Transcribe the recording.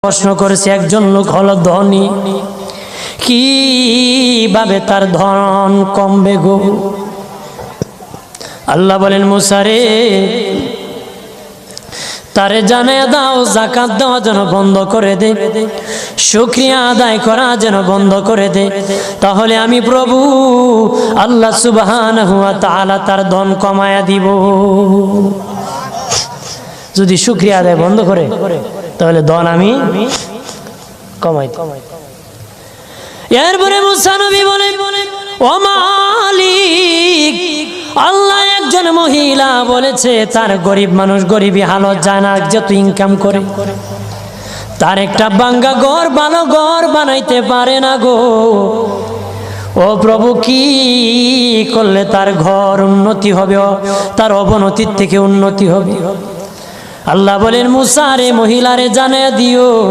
প্রশ্ন করেছে একজন লোক হলো ধনী, কিভাবে তার ধন কমবে গো? আল্লাহ বলেন মুসা রে, তারে জানিয়ে দাও যাকাত দেওয়া যেন বন্ধ করে দে, শুকরিয়া আদায় করা যেন বন্ধ করে দে, তাহলে আমি প্রভু আল্লাহ সুবহানাহু ওয়া তাআলা তার ধন কমায়া দিব। যদি শুকরিয়া আদায় বন্ধ করে তাহলে ধন আমি কমাই। এরপরে মুসা নবী বলে, ও মালিক, আল্লাহ একজন মহিলা বলেছে তার গরিব মানুষ গরিবী হালত যায় না, যত ইনকাম করে তার একটা ভাঙ্গা ঘর ভালো ঘর বানাইতে পারে না গো। ও প্রভু, কি করলে তার ঘর উন্নতি হবে, তার অবনতির থেকে উন্নতি হবে? আল্লাহ বলেন মুসা রে, মহিলারে জানিয়ে দিও